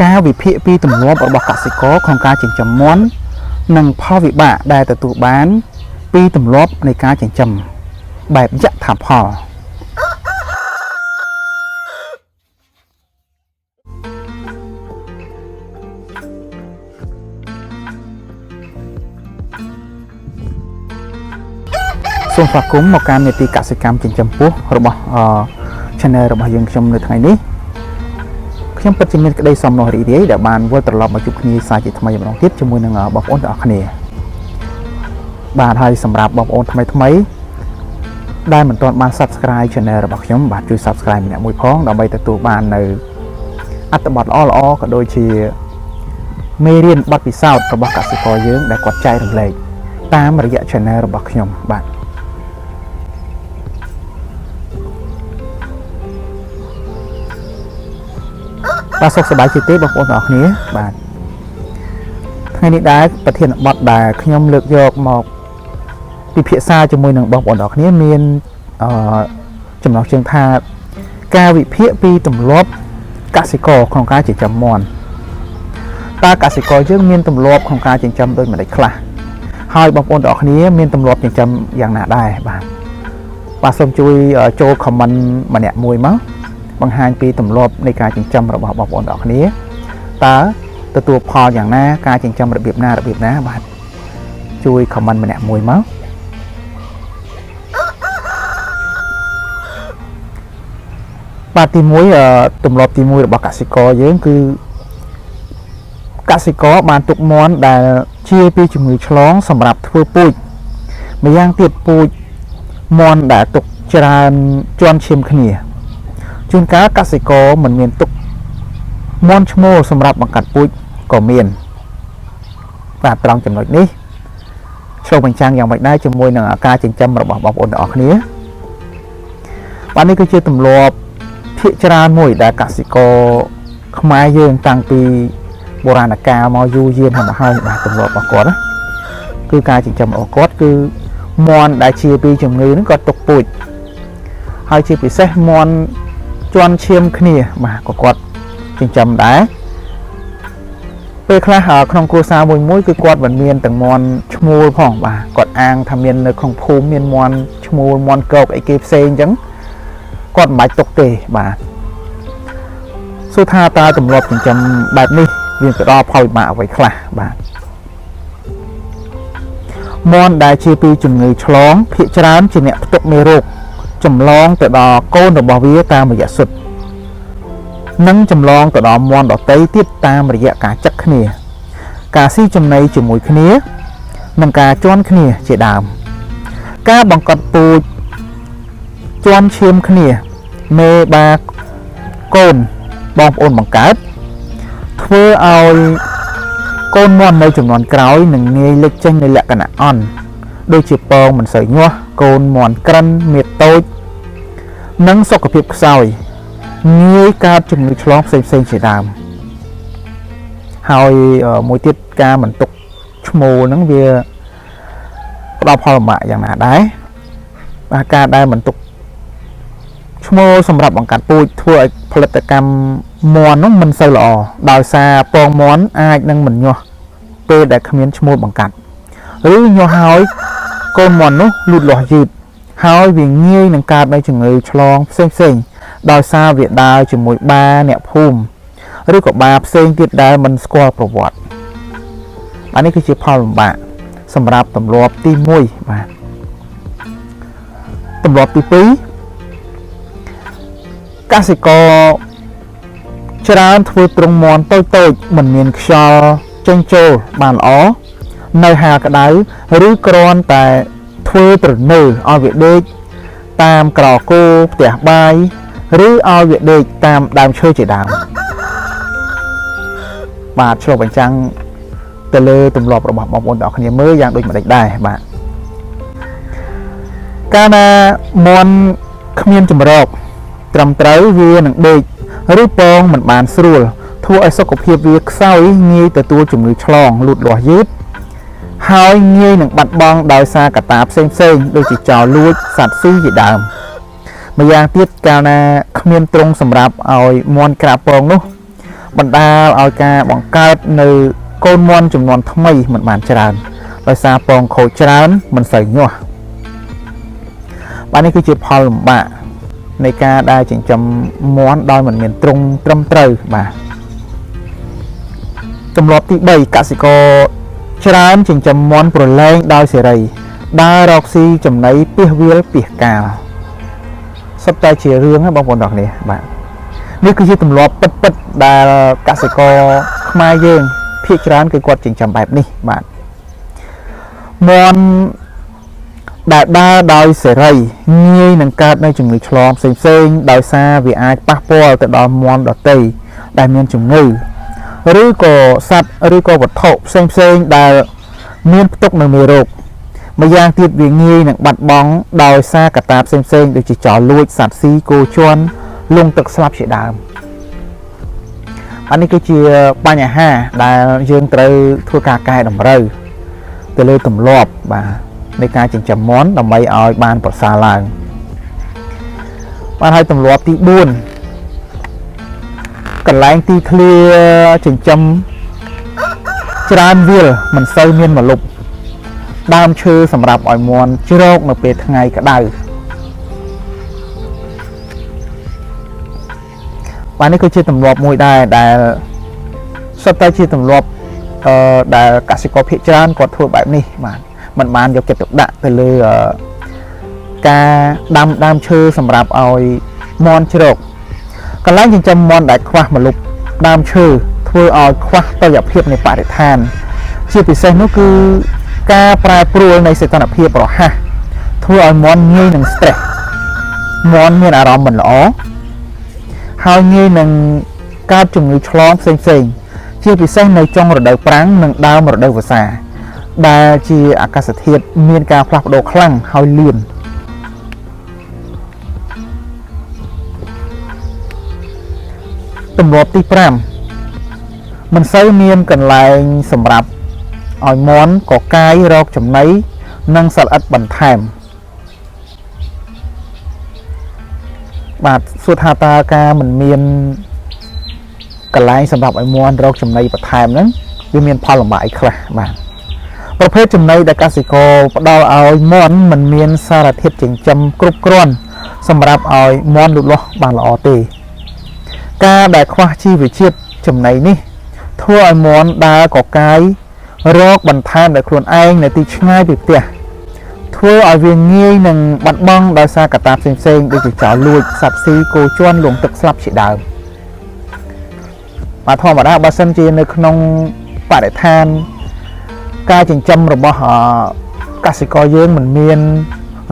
ការវិភាគពីទម្លាប់របស់កសិករក្នុងការចិញ្ចឹមមាន់និងផលវិបាកដែលទទួលបានពីទម្លាប់នៃការចិញ្ចឹមបែបយថាផលសូមស្វាគមន៍មកកាន់នីតិកសិកម្មចិញ្ចឹមពោះរបស់ channel របស់យើងខ្ញុំនៅថ្ងៃនេះខ្ញុំពិតជាមានក្តីសោមនស្សរីករាយដែលបានវិលត្រឡប់មកជួបគ្នាសាជាថ្មីម្ដងទៀតជាមួយនឹងបងប្អូនទាំងអស់គ្នាបាទហើយសម្រាប់បងប្អូនថ្មីដែលមិនទាន់បាន Subscribe channel របស់ខ្ញុំបាទជួយ Subscribe ម្នាក់មួយផងដើម្បីទទួលបាននៅអត្ថបទល្អៗក៏ដូចជាមេរៀនបទពិសោធន៍របស់កសិករយើងដែលគាត់ចែករំលែកតាមរយៈ channel របស់ខ្ញុំបាទបាទសុខសប្បាយជាទេបងប្អូនទាំងអស់គ្នាបាទថ្ងៃនេះដែរប្រធានបទដែលខ្ញុំលើកយកមកពិភាក្សាជាមួយនឹងបងប្អូនទាំងអស់គ្នាមានចំណងជើងថាការវិភាគពីទម្លាប់កសិករក្នុងការចិញ្ចឹមមាន់តើកសិករយើងមានទម្លាប់ក្នុងការចិញ្ចឹមដូចម្តេចខ្លះហើយបងប្អូនទាំងអស់គ្នាមានទម្លាប់ចិញ្ចឹមយ៉ាងណាដែរបាទសូមជួយចូល comment ម្នាក់មួយមកបង្ហាញពីទម្លាប់នៃការចិញ្ចឹមរបស់បងប្អូនទាំងអស់គ្នាតើទទួលផលយ៉ាងណាការចិញ្ចឹមរបៀបណាបាទជួយ comment ម្នាក់មួយមកបាទទី1ទម្លាប់ទី1របស់កសិករយើងគឺកសិករបានទុកមាន់ដែលជាពីជំងឺឆ្លងសម្រាប់ធ្វើពូជម្យ៉ាងទៀតពូជមាន់ដែលទុកច្រើនជាន់ឈាមគ្នាជួនកាលកសិករមិនមានទុកមាន់ឈ្មោលសម្រាប់បង្កាត់ពូជក៏មានបាទត្រង់ចំណុចនេះឆ្លុះបញ្ចាំងយ៉ាងម៉េចដែរជាមួយនឹងការចិញ្ចឹមរបស់បងប្អូនទាំងអស់គ្នាបាទនេះគឺជាទម្លាប់ភាគច្រើនមួយដែលកសិករខ្មែរយើងតាំងពីបុរាណកាលមកយូរយារហើយបាទទម្លាប់របស់គាត់គឺការចិញ្ចឹមរបស់គាត់គឺមាន់ដែលជាពីជំងឺហ្នឹងគាត់ទុកពូជហើយជាពិសេសមាន់ជាន់ឈាមគ្នាបាទក៏គាត់ចិញ្ចឹមដែរពេលខ្លះក្នុងគ្រួសារមួយគឺគាត់មិនមានទាំងមាន់ឈ្មោលផងបាទគាត់អាងថាមាននៅក្នុងភូមិមានមាន់ឈ្មោលមាន់កោកអីគេផ្សេងអញ្ចឹងគាត់មិនបាច់ទុកទេបាទសួរថាតើទម្លាប់ចិញ្ចឹមបែបនេះវាទៅដល់ផលវិបាកអ្វីខ្លះបាទមាន់ដែលជាពីជំងឺឆ្លងភាគច្រើនជាអ្នកផ្ទុកមេរោគចម្លងទៅដល់កូនរបស់វាតាមរយៈសុទ្ធនិងចម្លងទៅដល់មាន់ដទៃទៀតតាមរយៈការចឹកគ្នាការស៊ីចំណីជាមួយគ្នានិងការជន់គ្នាជាដើមការបង្កត់ពូជជន់ឈាមគ្នាមេបាកូនបងប្អូនបង្កើតធ្វើឲ្យកូនមាន់នៅចំនួនក្រោយនឹងងាយលេចចេញในលក្ខណៈអន់ដូចជាពងមិនសូវញាស់កូនមាន់ក្រិនមាឌតូចនិងសុខភាពខ្សោយងាយកើតជំងឺឆ្លងផ្សេងជាដើមហើយមួយទៀតការមិនទុកឈ្មោលហ្នឹងវាផ្ដល់ផលលំបាកយ៉ាងណាដែរបាទការដែលមិនទុកឈ្មោលសម្រាប់បង្កាត់ពូជធ្វើឲ្យផលិតកម្មមាន់នោះមិនសូវល្អដោយសារពងមាន់អាចនឹងមិនញាស់ពេលដែលគ្មានឈ្មោលបង្កាត់ឬញាស់ហើយកូនមាន់នោះលូតលាស់យឺតហើយវាងាយនឹងកើតនៅជំងឺឆ្លងផ្សេងដោយសារវាដើរជាមួយបាអ្នកភូមិឬក៏បាផ្សេងទៀតដែលមិនស្គាល់ប្រវត្តិអានេះគឺជាផលលំបាកសម្រាប់ទម្លាប់ទី1បាទទម្លាប់ទី2កសិករច្រើនធ្វើទ្រុងមាន់តូចមិនមានខ្យល់ចេញចូលបានល្អនៅហាលក្តៅឬគ្រាន់តែធ្វើត្រនៅឲ្យវាដេកតាមក្រគោផ្ទះបាយឬឲ្យវាដេកតាមដើមឈើជាដើមបាទឆ្លុះបញ្ចាំងទៅលើទម្លាប់របស់បងប្អូនទាំងអស់គ្នាមើលយ៉ាងដូចម្តេចដែរបាទកាលណាមាន់គ្មានចម្រោកត្រឹមត្រូវវានឹងដេកឬពងមិនបានស្រួលធ្វើឲ្យសុខភាពវាខ្សោយងាយទទួលជំងឺឆ្លងលូតលាស់យឺតហើយងាយនឹងបាត់បង់ដោយសារកត្តាផ្សេងដូចជាចោរលួចសត្វស៊ីជាដើមម្យ៉ាងទៀតកាលណាគ្មានទ្រុងសម្រាប់ឲ្យមាន់ក្រាបពងនោះ បណ្ដាលឲ្យការបង្កើតនៅកូនមន់ចំនួនថ្មីមិនបានច្រើនដោយសារពងខូចច្រើនមិនសូវញាស់បាទនេះគឺជាផលលំបាកនៃការដែលចិញ្ចឹមមាន់ដោយមិនមានទ្រង់ត្រឹមត្រូវបាទទម្លាប់ទី3កសិករច្រើនចិញ្ចឹមមាន់ប្រឡែងដោយសេរីដើររកស៊ីចំណីពាសវាលពាសកាលសុទ្ធតែជារឿងបងប្អូនទាំងនេះបាទនេះគឺជាទម្លាប់ពិតៗដែលកសិករខ្មែរយើងភាគច្រើនគឺគាត់ចិញ្ចឹមបែបនេះបាទមាន់ដែលដើរដោយសេរីងាយនឹងកើតនៅជំងឺឆ្លងផ្សេងៗដោយសារវាអាចប៉ះពាល់ទៅដល់មាន់ដទៃដែលមានជំងឺឬក៏សត្វឬក៏វត្ថុផ្សេងៗដែលមានផ្ទុកនៅមេរោគម្យ៉ាងទៀតវាងាយនឹងបាត់បង់ដោយសារកត្តាផ្សេងៗដូចជាចោរលួចសត្វស៊ីគោជន់លង់ទឹកស្លាប់ជាដើមអានេះគឺជាបញ្ហាដែលយើងត្រូវធ្វើការកែតម្រូវទៅលើទម្លាប់បាទនៃការចិញ្ចឹមមាន់ដើម្បីឲ្យបានប្រសើរឡើងបាទហើយទម្លាប់ទី4កន្លែងទីធ្លាចិញ្ចឹមច្រើនវាលមិនសូវមានម្លប់ដើមឈើសម្រាប់ឲ្យមាន់ជ្រកនៅពេលថ្ងៃក្តៅបាទនេះគឺជាទម្លាប់មួយដែរដែលសុទ្ធតែជាទម្លាប់ដែលកសិករភាគច្រើនគាត់ធ្វើបែបនេះបាទមិនបានយកចិត្តទុកដាក់ទៅលើការដាំដើមឈើសម្រាប់ឲ្យមាន់ជ្រកកន្លែងចិញ្ចឹមមាន់ដែលខ្វះម្លប់ដើមឈើធ្វើឲ្យខ្វះតុល្យភាពនៃបរិស្ថានជាពិសេសនោះគឺការប្រែប្រួលនៃសីតុណ្ហភាពរហ័សធ្វើឲ្យមាន់ងាយនឹង stress មាន់មានអារម្មណ៍មិនល្អហើយងាយនឹងកើតជំងឺឆ្លងផ្សេងៗជាពិសេសនៅចុងរដូវប្រាំងនិងដើមរដូវវស្សាដែលជាអាកាសធាតុមានការផ្លាស់ប្ដូរខ្លាំងហើយលឿនទម្លាប់ទី5មិនសូវមានកន្លែងសម្រាប់ឲ្យមាន់កកាយរកចំណីនិងសត្វល្អិតបន្ថែមបាទសួរថាតើការមិនមានកន្លែងសម្រាប់ឲ្យមាន់រកចំណីបន្ថែមហ្នឹងវាមានផលលំបាកអីខ្លះបាទប្រភេទចំណីដែលកសិករផ្ដល់ឲ្យមាន់មិនមានសារធាតុចិញ្ចឹមគ្រប់គ្រាន់សម្រាប់ឲ្យមាន់លូតលាស់បានល្អទេការដែលខ្វះជីវជាតិចំណីនេះធ្វើឲ្យមាន់ដើរកកាយរកបន្ថែមដោយខ្លួនឯងនៅទីឆ្ងាយពីផ្ទះធ្វើឲ្យវាងាយនឹងបាត់បង់ដោយសារកត្តាផ្សេងៗដូចជាចោរលួចសត្វស៊ីគោជន់លង់ទឹកស្លាប់ជាដើមបាទធម្មតាបើសិនជានៅក្នុងបរិស្ថានការចិញ្ចឹមរបស់កសិករយើងមិនមាន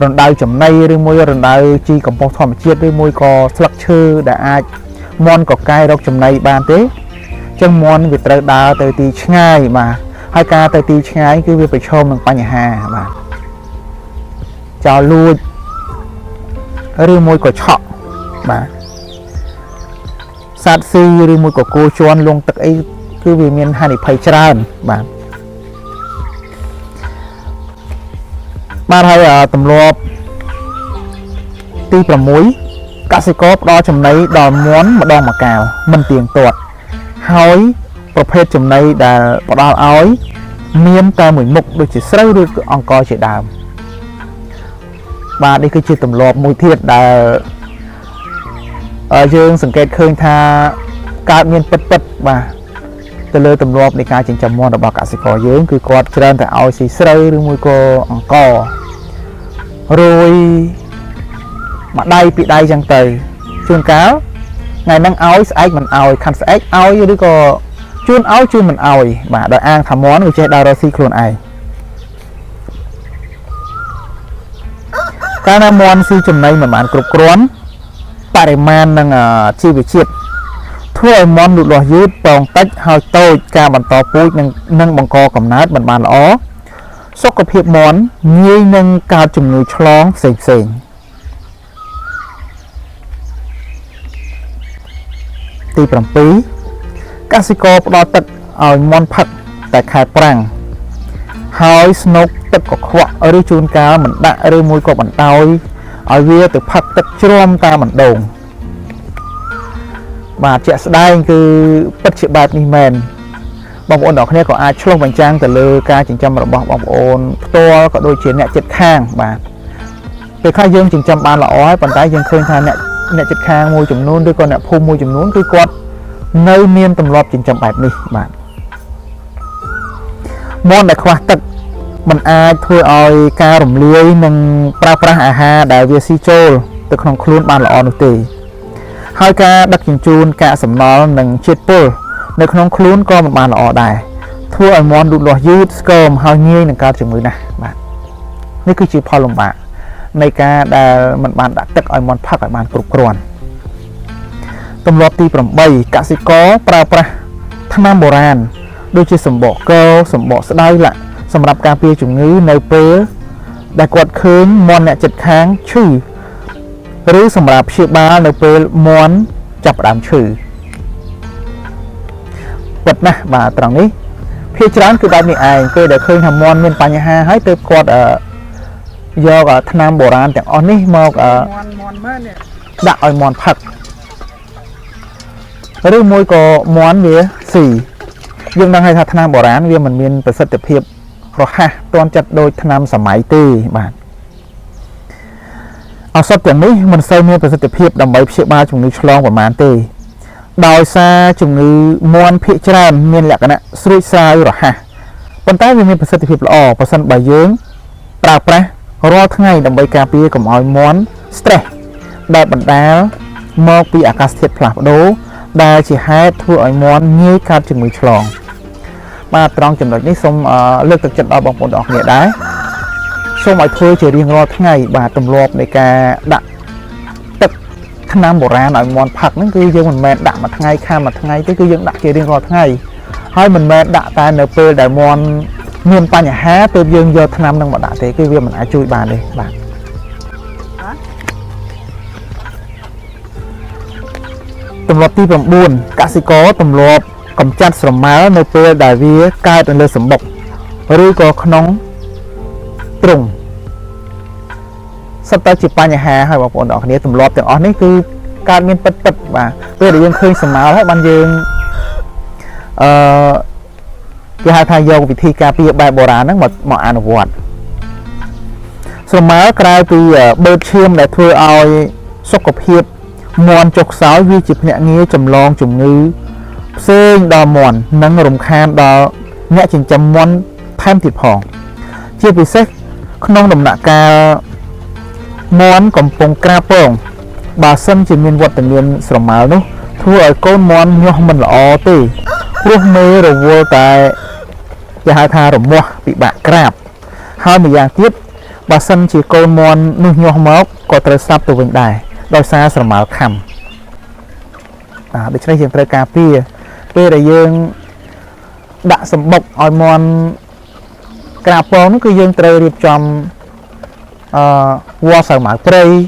រណ្ដៅចំណីឬមួយរណ្ដៅជីកំប៉ុស្តធម្មជាតិឬមួយក៏ស្លឹកឈើដែលអាចមាន់កកាយរកចំណីបានទេចឹងមាន់វាត្រូវដើរទៅទីឆ្ងាយបាទហើយការទៅទីឆ្ងាយគឺវាប្រឈមនឹងបញ្ហាបាទចោរលួចឬមួយក៏ឆក់បាទសត្វស៊ីឬមួយក៏គោជន់លង់ទឹកអីគឺវាមានហានិភ័យច្រើនបាទហើយទម្លាប់ទី6កសិករផ្ដល់ចំណីដល់មាន់ម្ដងម្កាលមិនទៀងទាត់ហើយប្រភេទចំណីដែលផ្ដល់ឲ្យមានតែមួយមុខដូចជាស្រូវឬអង្ករជាដើមបាទនេះគឺជាទម្លាប់មួយទៀតដែលយើងសង្កេតឃើញថាកើតមានពិតៗបាទទៅលើទម្លាប់នៃការចិញ្ចឹមមាន់របស់កសិករយើងគឺគាត់ច្រើនតែឲ្យស៊ីស្រូវឬមួយក៏អង្កររួយមួយដៃពីរដៃចឹងទៅជួនកាលថ្ងៃហ្នឹងឲ្យស្អែកមិនឲ្យខាន់ស្អែកឲ្យឬក៏ជួនឲ្យជួនមិនឲ្យបាទដោយអាងថាមាន់វាចេះដើររកស៊ីខ្លួនឯងកាលណាមាន់ស៊ីចំណីមិនបានគ្រប់គ្រាន់បរិមាណនិងជីវជាតិធ្វើឲ្យមាន់លូតលាស់យឺតពងតិចហើយតូចការបន្តពូជនិងបង្កកំណើតមិនបានល្អសុខភាពមាន់ងាយនឹងកើតជំងឺឆ្លងផ្សេងៗទី7កសិករផ្ដល់ទឹកឲ្យមាន់ផឹកតែខែប្រាំងហើយស្នុកទឹកកខ្វក់ឬជួនកាលមិនដាក់ឬមួយក៏បណ្ដោយឲ្យវាទៅផឹកទឹកជ្រាំតាមបណ្ដូង và trẻ đai cứ bất chịu bạt đi mền bóng ôn đó kia có ai chung bánh trang từ lơ ca chỉnh trăm bóng ôn to có đôi chiến nhẹ chết khang và từ khai dương chỉnh trăm ban là ói bàn tay dương khơi than nhẹ chết khang môi chùm nôn đôi con nhẹ phun môi chùm nôn cứ quạt nơi miên tầm lọp chỉnh trăm bạt đi bạn món đại khoa tật mình ai thôi oi ca rồng lưới nâng pra ha đại việt si chôl từ không khuôn ban là on tì hai ca đặc chỉnh chun ca sầm nó nâng chết polในขนมคลุ้นก็มันมาหล่อได้ทั่วไอมอนดูหล่อยืดสกอมเฮาเงี้ยในการจับมือนะบ้านนี่คือชีพอลงมาในการได้มันบานดักตึกไอมอนพักไอมอนกรุบกรวนตำรวจตีปรำใบกสิกรปราประธนาโบราณโดยจะสมบอกเกลสมบอกสได้ละสำหรับการเปียจุงงื้อในเปรได้กดคืนมอนเนี่ยจัดค้างชื่อหรือสำหรับเชื่อบ้าในเปรมอนจับดามชื่อvật nè và tròn ní phía tránคือแบบนี้ไอ้คือเดี๋ยวเคยทำมอนเป็นปัญหาให้เติบกอดdo ở Nam Bồ Đàn chẳng on ní mọc đã ở mòn phật rồi môi có món vía xỉ dương đang hay thật Nam Bồ Đàn vì mình miềnประสิทธิภาพรอฮะตอนจัดโดยNam สมัยตีบ้านเอาสับอย่างนี้มันใส่เมียประสิทธิภาพดำใบเชี่ยบ้าจงนี้ฉลองประมาณตีดอยซาจุงือมวนพิจารณาเมียนแหลกนะสุริซาอยู่หรอฮะปัญหามีประสิทธิภาพละประสันใบเยื้องปราบปรารอทั้งไงดำใบกาปีกับออยมวนสเตรได้บรรดามองปีอากาศเทียบผลักโดได้chỉให้ทั่วออยมวนงี้การจุงมือฉลองมาตรองจำนวนนี้ส่งเลือกตัดจัดเอาบางคนออกเนี่ยได้ส่งไอ้ทั่วจะเรียงรอทั้งไงบาตำรวจในการดักขนมโบราณหน่อยมอนผักนั่นคือยังมันแม่ด่ามาทั้งไงข้ามมาทั้งไงก็คือยังด่าเกี่ยงรอทั้งไงให้มันแม่ด่าตายเนเปอร์ได้มอนเมียนปัญหาเติมยังเยอะขนมนั่งมาด่าเตะก็เวียมันอาจุยบานเลยบานตำรวจที่ประมูลกสิกรตำรวจกำจัดสมมาเนเปอร์ได้เวียกลายเป็นเลยสมบัติหรือก็ขนมตรงสตาร์จิปัญหาให้บอกคนออกนี้ตำรวจแต่ออกนี่คือการเงินปัดมาเพื่อเดี๋ยวยังเคยสมาแล้วมันยังคือหาทางโยกวิธีการปีแบบโบราณนั่งหมดอ่านวัดสมากลายเป็นเบิร์ดเชื่อมแต่เธอเอาสกปรกมวนจกสาววิจิตเนี่ยงี้จำลองจุ่มงื้อซึ่งดอมวนนั่งรำคาญดอเนี่ยจึงจำมวนแทมติดพองเชื่อไปเซ็กขนมดำหนักกามอนกับปงกราปงบาซันจะมีวัตถุเงินสมมานุทั่วก้นมอนย่อมันละอตีรูปมือหรือวัวแต่จะหาทาหรือมัวปีบะกราบห้ามีอย่างติดบาซันจะก้นมอนนุ่งย่อมอกก็ตระซับตัวเองได้โดยซาสมมาคำเด็กชายเสียงตระกาเปียได้ยังดะสมบกออยมอนกราบปงนั่นคือยังเตรียมจอมวัวสมัยเปรย์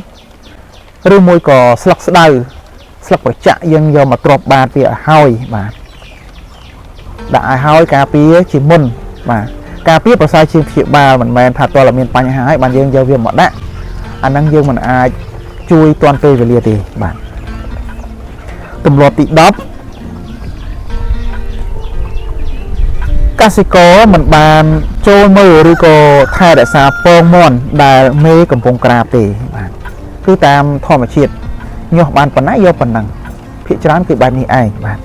หรือมวยก่อสลักสะดือสลักประจักยังยอมมาตรบบาดเปียห้อยมาด่าห้อยกาเปียชิมุนมากาเปียประสาชิมเขียบาเหมือนแมนถัดตัวเราเมียนปัญหาให้บานยังเยาเวียนหมดนะอันนั้นยังมันอาจุยตอนเปย์ไปเรียตีบานตำรวจติดดับกสิกรมันบานโจมมือหรือก็ไทยแต่ซาโปงมอนได้เมย์กับปงกราตีคือตามทอมเชียดยกบานปนัยยกปนังพิจารณาคือบานนี้ไอ้บาน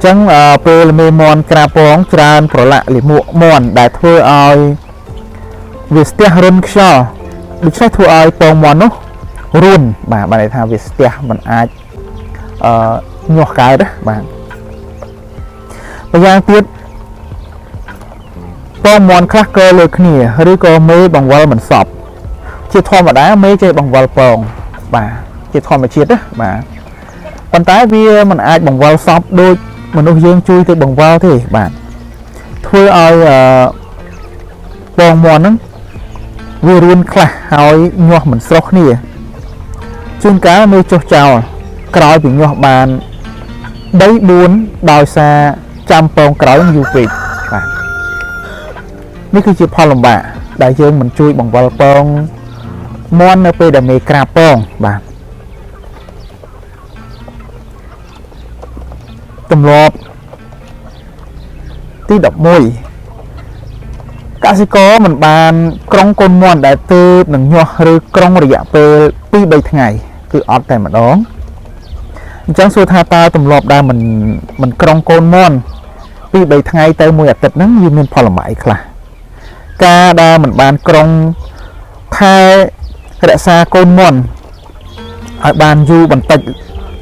จังเปลเมมอนกราปองจานโปรละหรือมัวมอนได้ทั่วเอาวิสเตียรุนชอดิฉันทั่วเอาปองมอนนุรุ่นบานในทางวิสเตียมันอาจยกกายนะบานพยางติดปองมอนคลักเกอเลยขณีหรือก็เมย์บังวอลเหมือนสอบเชี่ยทอมมาได้เมย์เจบังวอลปองบ่าเชี่ยทอมมาเชียดนะบ่าปัญหาเวียมันอาจบังวอลสอบโดยมันต้องยืนจุยที่บังวอลที่บ่าทั่วเอาปองมอนนั้นวิรุณคลาเอาหยวกเหมือนสอกนี่จึงการเมย์โจเจ้ากรอยถึงหยวกบานได้บุญดอยซาจำปองกรอยอยู่ปิดบ่านี่คือจุดพอลำบากได้เยอะเหมือนจุยบังวอลปองมอนในปีเดมีกราปองบ้าน ទម្លាប់ទី11កសិករមិនបានក្រុងកូនមាន់ដែលទើបនឹងញាស់ឬក្រុងរយៈពេល 2-3 ថ្ងៃគឺអត់តែម្ដងអញ្ចឹងសួរថាតើទម្លាប់ដែលមិនក្រុងកូនមាន់ 2-3 ថ្ងៃទៅ1អាទិត្យហ្នឹងវាមានផលលំបាកអីខ្លះការដែលមិនបានក្រុងថែរក្សាកូនមាន់ឲ្យបានយូរបន្តិច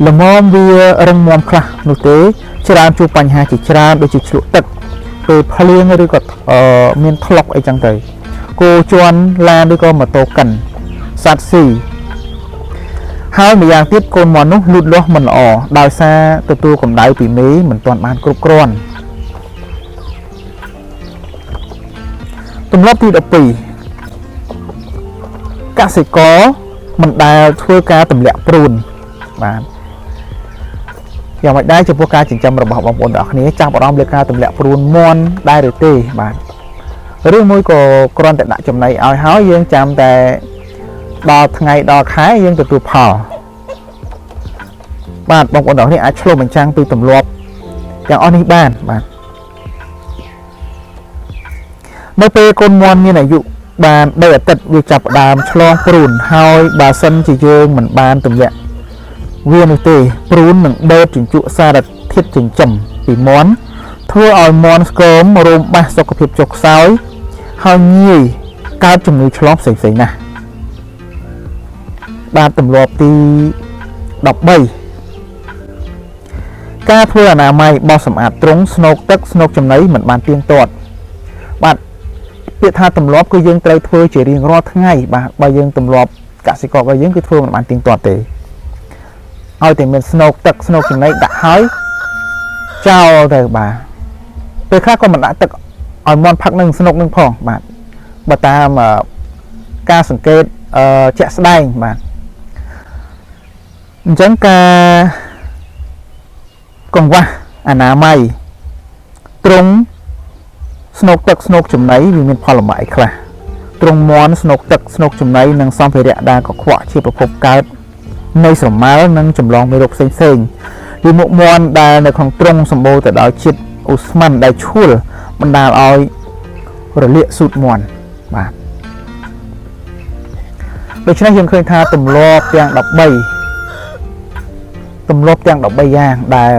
ល្មមវារឹងមាំខ្លះនោះទេច្រើនជួបបញ្ហាជាច្រើនដូចជាជ្រក់ទឹកពេលភ្លៀងឬក៏មានថ្លុកអីចឹងទៅគោជន់ឡានឬក៏ម៉ូតូកិនសត្វស៊ីហើយម្យ៉ាងទៀតកូនមាន់នោះលូតលាស់មិនល្អដោយសារទទួលកម្ដៅពីមេមិនទាន់បានគ្រប់គ្រាន់ទម្លាប់ទី12កសិករមិនដែលធ្វើការទម្លាក់ព្រូនបាទយ៉ាងមិនដែរចំពោះការចិញ្ចឹមរបស់បងប្អូនទាំងអស់គ្នាចាប់អារម្មណ៍លើការទម្លាក់ព្រូនមាន់ដែរឬទេបាទឬមួយក៏គ្រាន់តែដាក់ចំណីឲ្យហើយយើងចាំតែដល់ថ្ងៃដល់ខែយើងទទួលផលបាទបងប្អូនទាំងអស់គ្នាអាចឆ្លុះបញ្ចាំងពីទម្លាប់ទាំងអស់នេះបានបាទនៅពេលកូនមាន់មានអាយុបាន3អាទិត្យវាចាប់ផ្ដើមឆ្លងព្រូនហើយបើសិនជាយើងមិនបានទម្លាក់វានោះទេព្រូននឹងដេកជញ្ជក់សារធាតុចិញ្ចឹមពីមាន់ធ្វើឲ្យមាន់ស្គមរោមបាសសុខភាពចុះខ្សោយហើយងាយកើតជំងឺឆ្លងផ្សេងៗណាស់បាទទម្លាប់ទី13ការធ្វើអនាម័យបោសសម្អាតទ្រុងស្នូកទឹកស្នូកចំណីមិនបានទៀងទាត់បាទពាក្យថាទម្លាប់គឺយើងត្រូវធ្វើជារៀងរាល់ថ្ងៃបាទបើយើងទម្លាប់កសិកររបស់យើងគឺធ្វើមិនបានទៀងទាត់ទេឲ្យតែមានស្នូកទឹកស្នូកចំណីដាក់ហើយចោលទៅបាទពេលខ្លះក៏មិនដាក់ទឹកឲ្យមាន់ផឹកនឹងស្នូកនឹងផងបាទបើតាមការសង្កេតជាក់ស្ដែងបាទអញ្ចឹងការកង្វះអនាម័យទ្រុងស្នូកទឹកស្នូកចំណីវាមានផលលំបាកខ្លះទ្រុងមាន់ស្នូកទឹកស្នូកចំណីនិងសម្ភារៈដែលកខ្វក់ជាប្រភពកើតនៃស្រមោលនិងចម្លងមេរោគផ្សេងពីមុខមាន់ដែលនៅក្នុងទ្រុងសម្បូរទៅដោយជាតិអូស្មန်ដែលឈួលបណ្ដាលឲ្យរលាកស៊ូតមាន់បាទដូច្នេះយើងឃើញថាទម្លាប់ទាំង13យ៉ាងដែល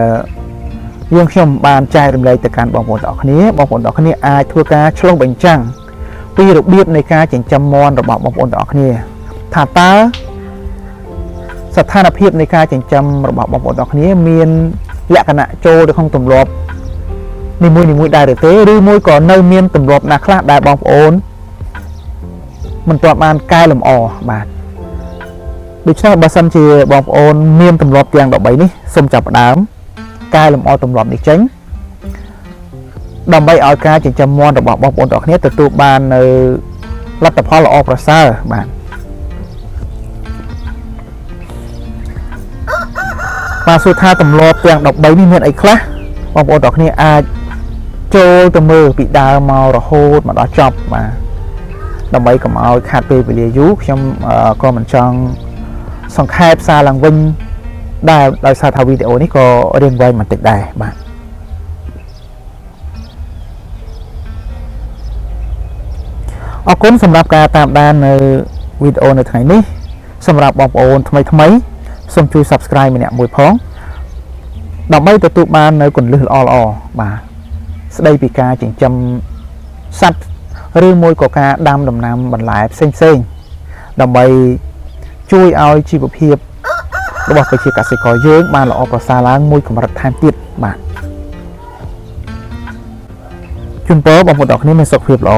យើងខ្ញុំបានចែករំលែកទៅកាន់បងប្អូនទាំងអស់គ្នាបងប្អូនទាំងអស់គ្នាអាចធ្វើការឆ្លុះបញ្ចាំងពីរបៀបនៃការចិញ្ចឹមមាន់របស់បងប្អូនទាំងអស់គ្នាថាតើស្ថានភាពនៃការចិញ្ចឹមរបស់បងប្អូនទាំងអស់គ្នាមានលក្ខណៈចូលទៅក្នុងទម្លាប់នីមួយៗដែរឬទេឬមួយក៏នៅមានទម្លាប់ណាខ្លះដែលបងប្អូនមិនទាន់បានកែលម្អបាទដូច្នេះបើសិនជាបងប្អូនមានទម្លាប់ទាំង13នេះសូមចាប់ផ្ដើមកែលម្អទម្លាប់នេះចេញដើម្បីឲ្យការចិញ្ចឹមមាន់របស់បងប្អូនទាំងគ្នាទទួលបាននៅលទ្ធផលល្អប្រសើរបាទបាទសួរថាទម្លាប់ទាំង13នេះមានអីខ្លះបងប្អូនទាំងគ្នាអាចចូលទៅមើលពីដើមមករហូតមកដល់ចប់បាទដើម្បីកុំឲ្យខាតពេលវេលាយូរខ្ញុំក៏មិនចង់សង្ខេបសារឡើងវិញដែលដោយសារថាវីដេអូនេះក៏រៀងវែងបន្តិចដែរបាទអរគុណសម្រាប់ការតាមដាននៅវីដេអូនៅថ្ងៃនេះសម្រាប់បងប្អូនថ្មីសូមជួយ Subscribe ម្នាក់មួយផងដើម្បីទទួលបាននៅគន្លឹះល្អៗបាទស្ដីពីការចិញ្ចឹមសត្វឬមួយក៏ការដាំដំណាំបន្លែផ្សេងដើម្បីជួយឲ្យជីវភាពរបស់ប្រជាកសិករយើងបានល្អប្រសើរឡើងមួយកម្រិតថែមទៀតបាទជូនពរបងប្អូនទាំងអស់គ្នាមានសុខភាពល្អ